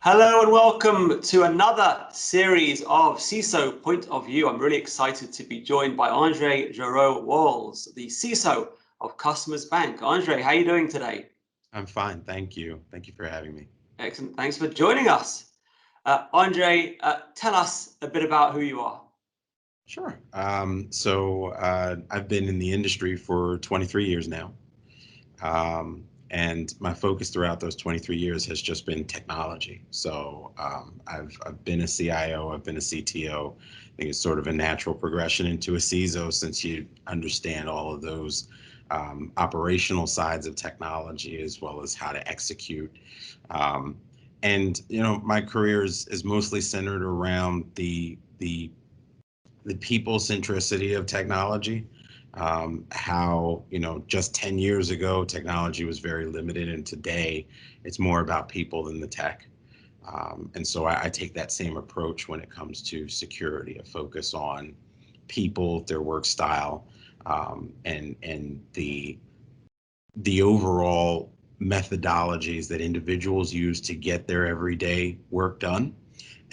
Hello and welcome to another series of CISO Point of View. I'm really excited to be joined by Endré Jarraux Walls, the CISO of Customers Bank. Endré, how are you doing today? I'm fine, thank you. Thank you for having me. Excellent, thanks for joining us. Endré, tell us a bit about who you are. Sure. I've been in the industry for 23 years now. And my focus throughout those 23 years has just been technology. I've been a CIO, I've been a CTO. I think it's sort of a natural progression into a CISO since you understand all of those operational sides of technology as well as how to execute. My career is mostly centered around the people centricity of technology. How, just 10 years ago, technology was very limited, and today it's more about people than the tech. I take that same approach when it comes to security, a focus on people, their work style, and the overall methodologies that individuals use to get their everyday work done,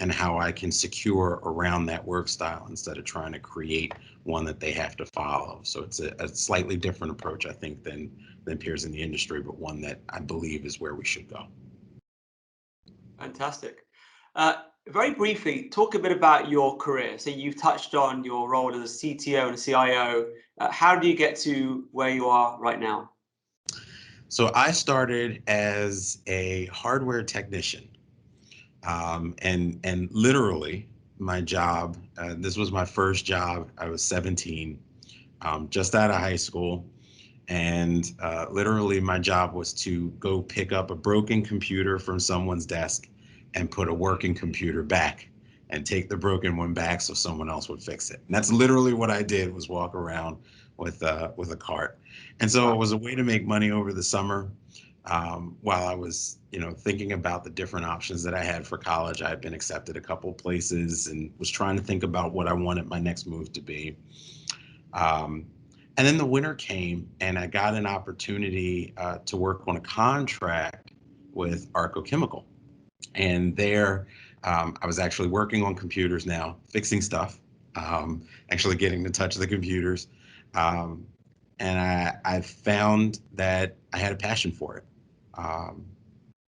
and how I can secure around that work style instead of trying to create one that they have to follow. So it's a slightly different approach, I think, than peers in the industry, but one that I believe is where we should go. Fantastic. Very briefly, talk a bit about your career. So you've touched on your role as a CTO and a CIO. How do you get to where you are right now? So I started as a hardware technician. And literally my job, this was my first job. I was 17, just out of high school. And literally my job was to go pick up a broken computer from someone's desk and put a working computer back and take the broken one back so someone else would fix it. And that's literally what I did, was walk around with a cart. And so it was a way to make money over the summer. While I was, thinking about the different options that I had for college. I had been accepted a couple places and was trying to think about what I wanted my next move to be. And then the winter came, and I got an opportunity to work on a contract with Arco Chemical. And there, I was actually working on computers now, fixing stuff, actually getting to touch the computers. And I found that I had a passion for it.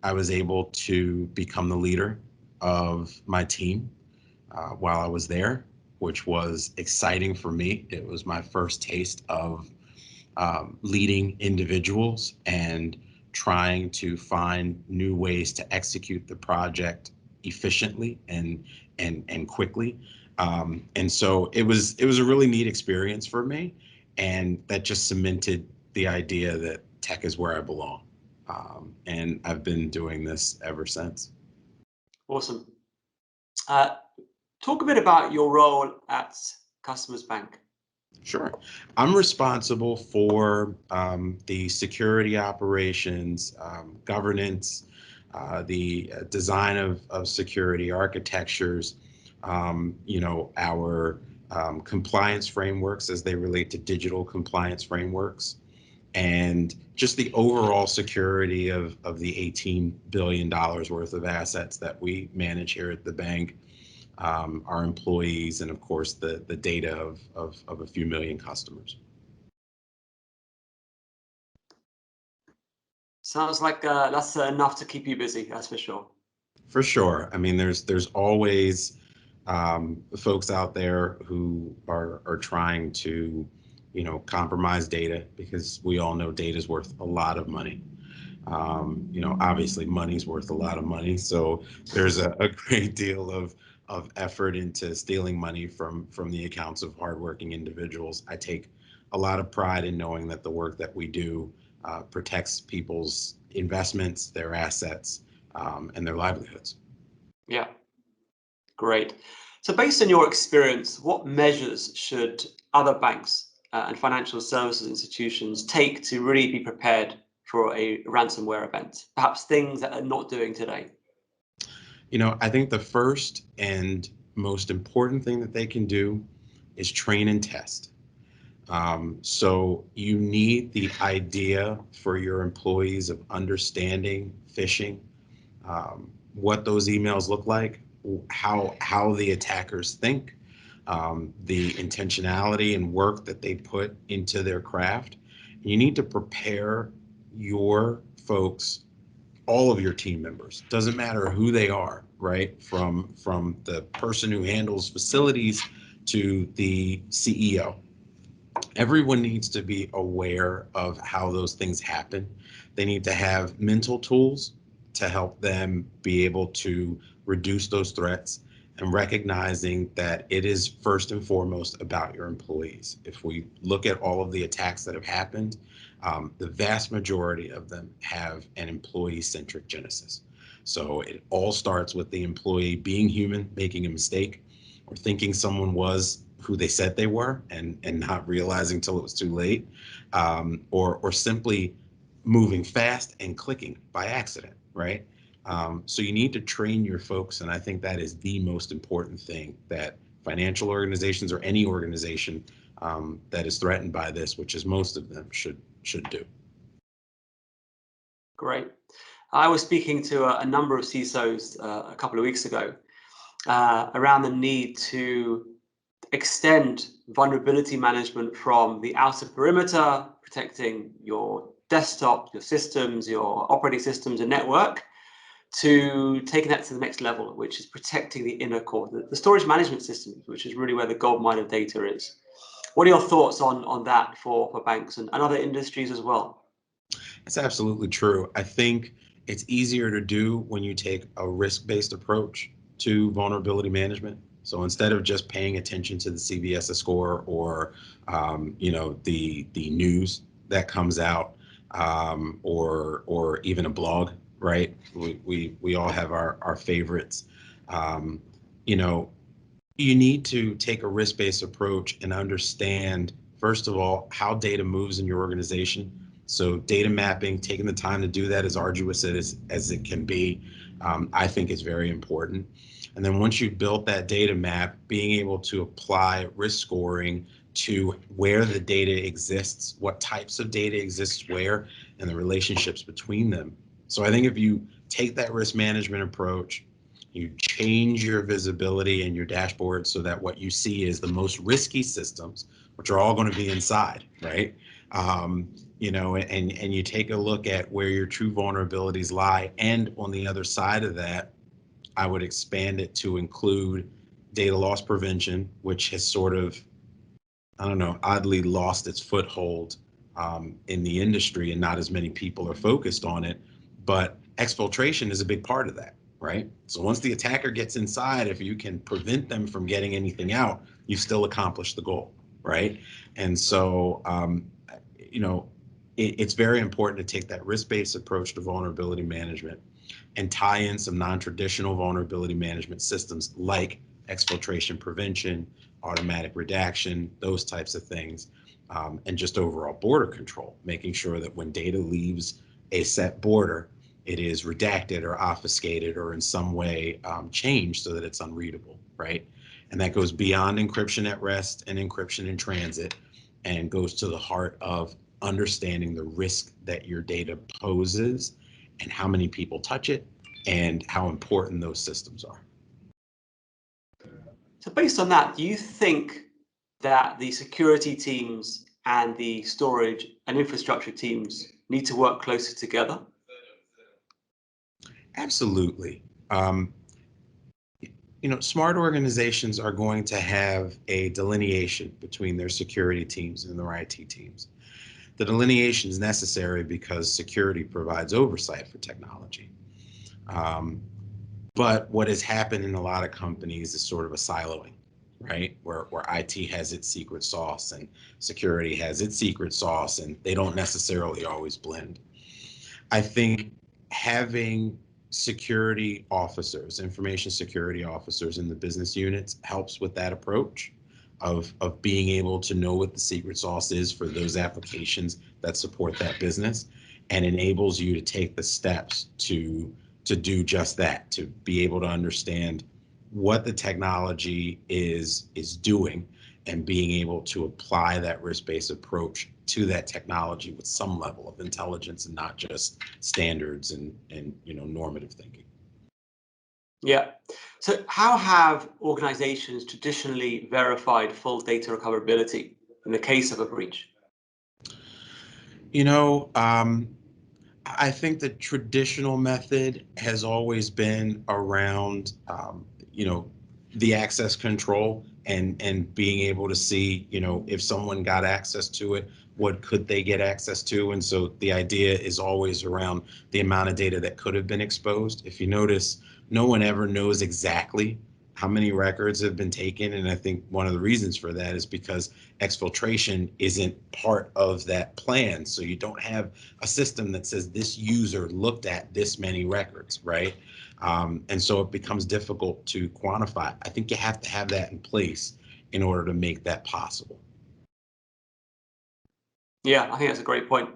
I was able to become the leader of my team while I was there, which was exciting for me. It was my first taste of leading individuals and trying to find new ways to execute the project efficiently and quickly. And so it was a really neat experience for me, and that just cemented the idea that tech is where I belong. And I've been doing this ever since. Awesome. Talk a bit about your role at Customers Bank. Sure. I'm responsible for the security operations, governance, the design of security architectures, our compliance frameworks as they relate to digital compliance frameworks, and just the overall security of the $18 billion worth of assets that we manage here at the bank, our employees, and of course the data of a few million customers. Sounds like that's enough to keep you busy, that's for sure. For sure. I mean, there's always folks out there who are trying to, compromise data, because we all know data is worth a lot of money. Obviously money's worth a lot of money. So there's a great deal of effort into stealing money from the accounts of hardworking individuals. I take a lot of pride in knowing that the work that we do protects people's investments, their assets, and their livelihoods. Yeah, great. So based on your experience, what measures should other banks and financial services institutions take to really be prepared for a ransomware event? Perhaps things that they're not doing today. I think the first and most important thing that they can do is train and test. So you need the idea for your employees of understanding phishing, what those emails look like, how the attackers think, the intentionality and work that they put into their craft. You need to prepare your folks, all of your team members, doesn't matter who they are, right? From the person who handles facilities to the CEO. Everyone needs to be aware of how those things happen. They need to have mental tools to help them be able to reduce those threats, and recognizing that it is first and foremost about your employees. If we look at all of the attacks that have happened, the vast majority of them have an employee-centric genesis. So it all starts with the employee being human, making a mistake, or thinking someone was who they said they were and not realizing till it was too late, or simply moving fast and clicking by accident, right? So you need to train your folks, and I think that is the most important thing that financial organizations or any organization that is threatened by this, which is most of them, should do. Great. I was speaking to a number of CISOs a couple of weeks ago around the need to extend vulnerability management from the outer perimeter, protecting your desktop, your systems, your operating systems and network, to taking that to the next level, which is protecting the inner core, the storage management systems, which is really where the gold mine of data is. What are your thoughts on that for banks and other industries as well? That's absolutely true. I think it's easier to do when you take a risk-based approach to vulnerability management. So instead of just paying attention to the CVS score or the news that comes out, or even a blog, right? We all have our favorites. Um, you know, you need to take a risk-based approach and understand, first of all, how data moves in your organization. So data mapping, taking the time to do that, as arduous as it can be, I think is very important. And then once you've built that data map, being able to apply risk scoring to where the data exists, what types of data exists where, and the relationships between them. So I think if you take that risk management approach, you change your visibility and your dashboard so that what you see is the most risky systems, which are all going to be inside, right? And you take a look at where your true vulnerabilities lie. And on the other side of that, I would expand it to include data loss prevention, which has sort of, I don't know, oddly lost its foothold in the industry, and not as many people are focused on it. But exfiltration is a big part of that, right? So once the attacker gets inside, if you can prevent them from getting anything out, you've still accomplished the goal, right? And so, it's very important to take that risk-based approach to vulnerability management and tie in some non-traditional vulnerability management systems like exfiltration prevention, automatic redaction, those types of things, and just overall border control, making sure that when data leaves a set border, it is redacted or obfuscated or in some way changed so that it's unreadable, right? And that goes beyond encryption at rest and encryption in transit, and goes to the heart of understanding the risk that your data poses and how many people touch it and how important those systems are. So based on that, do you think that the security teams and the storage and infrastructure teams need to work closer together? Absolutely. Smart organizations are going to have a delineation between their security teams and their IT teams. The delineation is necessary because security provides oversight for technology. But what has happened in a lot of companies is sort of a siloing, right? Where IT has its secret sauce and security has its secret sauce, and they don't necessarily always blend. I think having security officers, information security officers in the business units helps with that approach of being able to know what the secret sauce is for those applications that support that business, and enables you to take the steps to do just that, to be able to understand what the technology is doing, and being able to apply that risk-based approach to that technology with some level of intelligence and not just standards and normative thinking. Yeah. So how have organizations traditionally verified full data recoverability in the case of a breach? You know, I think the traditional method has always been around, the access control and being able to see, if someone got access to it, what could they get access to? And so the idea is always around the amount of data that could have been exposed. If you notice, no one ever knows exactly how many records have been taken. And I think one of the reasons for that is because exfiltration isn't part of that plan. So you don't have a system that says this user looked at this many records, right? And so it becomes difficult to quantify. I think you have to have that in place in order to make that possible. Yeah, I think that's a great point.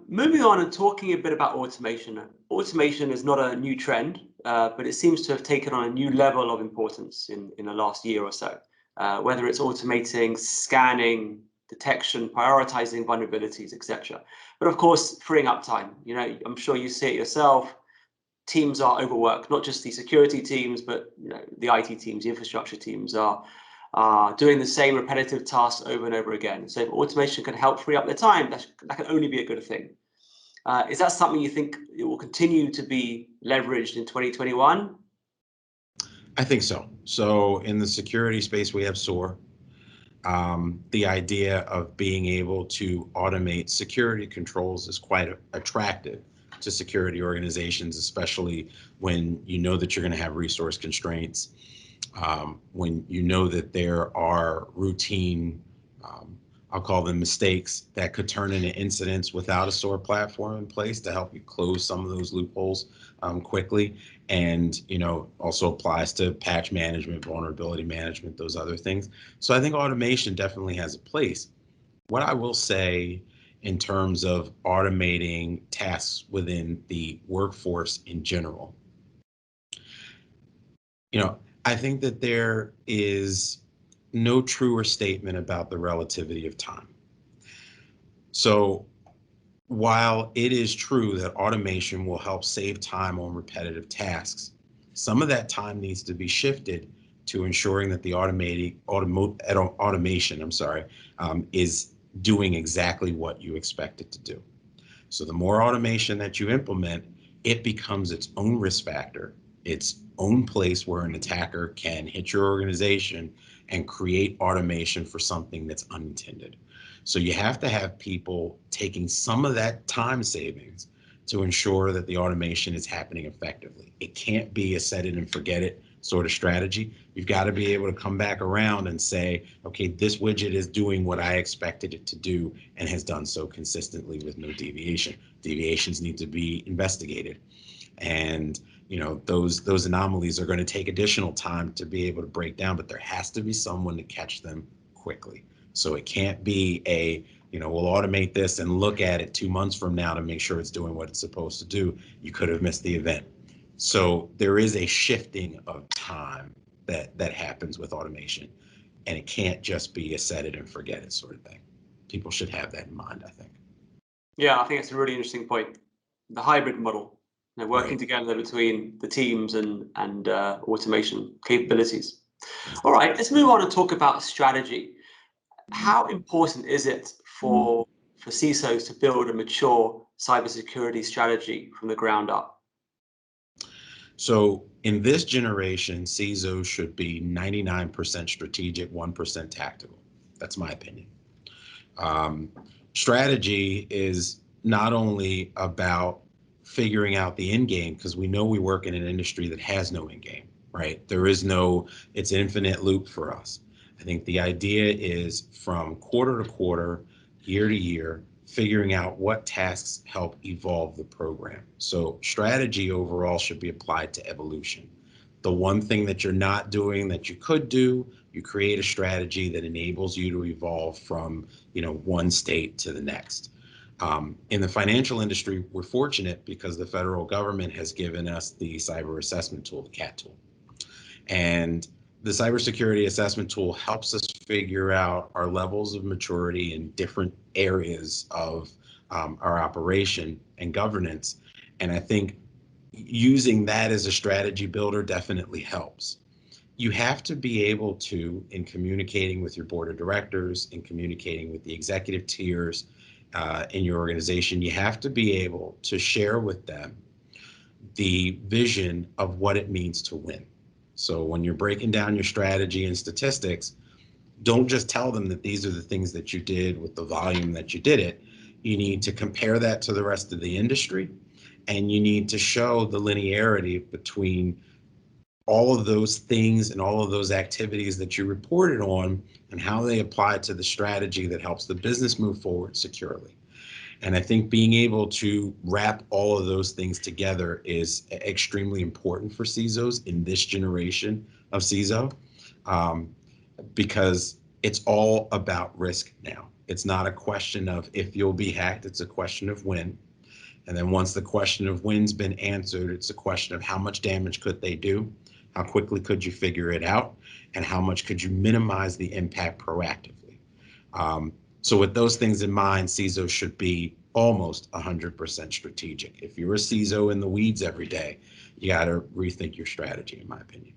Moving on and talking a bit about automation. Automation is not a new trend, but it seems to have taken on a new level of importance in the last year or so. Whether it's automating, scanning, detection, prioritizing vulnerabilities, etc. But of course, freeing up time. I'm sure you see it yourself. Teams are overworked, not just the security teams, but the IT teams, the infrastructure teams are doing the same repetitive tasks over and over again. So if automation can help free up their time, that can only be a good thing. Is that something you think it will continue to be leveraged in 2021? I think so. So in the security space, we have SOAR. The idea of being able to automate security controls is quite attractive to security organizations, especially when you know that you're going to have resource constraints, when you know that there are routine, I'll call them mistakes that could turn into incidents without a SOAR platform in place to help you close some of those loopholes quickly. And, also applies to patch management, vulnerability management, those other things. So I think automation definitely has a place. What I will say in terms of automating tasks within the workforce in general, I think that there is no truer statement about the relativity of time. So while it is true that automation will help save time on repetitive tasks, some of that time needs to be shifted to ensuring that the automation, is doing exactly what you expect it to do. So the more automation that you implement, it becomes its own risk factor, its own place where an attacker can hit your organization and create automation for something that's unintended. So you have to have people taking some of that time savings to ensure that the automation is happening effectively. It can't be a set it and forget it sort of strategy. You've got to be able to come back around and say, okay, this widget is doing what I expected it to do and has done so consistently with no deviation. Deviations need to be investigated. And those anomalies are going to take additional time to be able to break down, but there has to be someone to catch them quickly. So it can't be we'll automate this and look at it 2 months from now to make sure it's doing what it's supposed to do. You could have missed the event. So there is a shifting of time that happens with automation, and it can't just be a set it and forget it sort of thing. People should have that in mind, I think. Yeah, I think it's a really interesting point. The hybrid model, working Right. together between the teams and automation capabilities. All right, let's move on and talk about strategy. How important is it for CISOs to build a mature cybersecurity strategy from the ground up? So in this generation, CISOs should be 99% strategic, 1% tactical. That's my opinion. Strategy is not only about figuring out the end game, because we know we work in an industry that has no end game, right? It's an infinite loop for us. I think the idea is from quarter to quarter, year to year, figuring out what tasks help evolve the program. So strategy overall should be applied to evolution. The one thing that you're not doing that you could do, you create a strategy that enables you to evolve from, one state to the next. In the financial industry, we're fortunate because the federal government has given us the cyber assessment tool, the CAT tool. And the cybersecurity assessment tool helps us figure out our levels of maturity in different areas of our operation and governance. And I think using that as a strategy builder definitely helps. You have to be able to, in communicating with your board of directors, in communicating with the executive tiers in your organization, you have to be able to share with them the vision of what it means to win. So when you're breaking down your strategy and statistics, don't just tell them that these are the things that you did with the volume that you did it. You need to compare that to the rest of the industry, and you need to show the linearity between all of those things and all of those activities that you reported on and how they apply to the strategy that helps the business move forward securely. And I think being able to wrap all of those things together is extremely important for CISOs in this generation of CISO, because it's all about risk now. It's not a question of if you'll be hacked, it's a question of when. And then once the question of when's been answered, it's a question of how much damage could they do, how quickly could you figure it out, and how much could you minimize the impact proactively. So with those things in mind, CISO should be almost 100% strategic. If you're a CISO in the weeds every day, you got to rethink your strategy, in my opinion.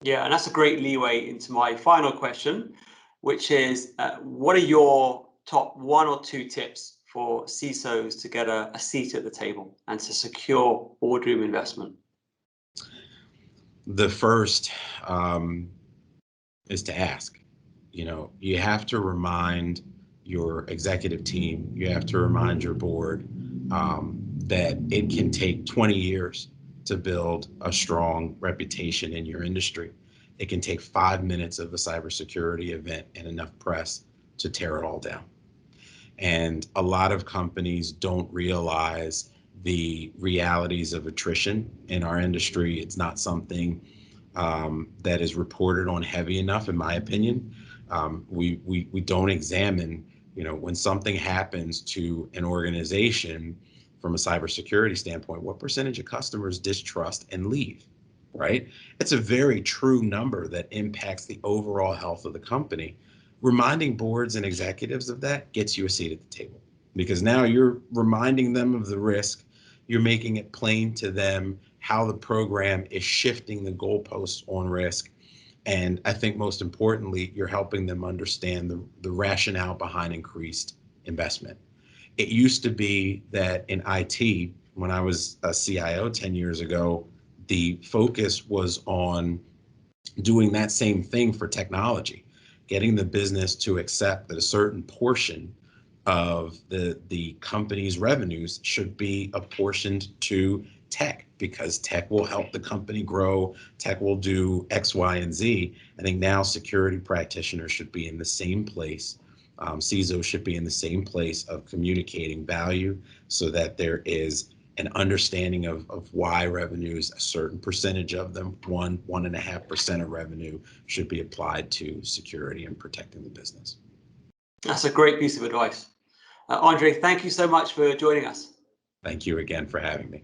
Yeah, and that's a great leeway into my final question, which is what are your top 1 or 2 tips for CISOs to get a seat at the table and to secure boardroom investment? The first is to ask. You have to remind your executive team, you have to remind your board that it can take 20 years to build a strong reputation in your industry. It can take 5 minutes of a cybersecurity event and enough press to tear it all down. And a lot of companies don't realize the realities of attrition in our industry. It's not something that is reported on heavy enough, in my opinion. We don't examine, when something happens to an organization from a cybersecurity standpoint, what percentage of customers distrust and leave, right? It's a very true number that impacts the overall health of the company. Reminding boards and executives of that gets you a seat at the table, because now you're reminding them of the risk. You're making it plain to them how the program is shifting the goalposts on risk. And I think most importantly, you're helping them understand the rationale behind increased investment. It used to be that in IT, when I was a CIO 10 years ago, the focus was on doing that same thing for technology, getting the business to accept that a certain portion of the company's revenues should be apportioned to tech, because tech will help the company grow, tech will do X, Y, and Z. I think now security practitioners should be in the same place. CISO should be in the same place of communicating value, so that there is an understanding of why revenues, a certain percentage of them, 1.5% of revenue, should be applied to security and protecting the business. That's a great piece of advice. Endre, thank you so much for joining us. Thank you again for having me.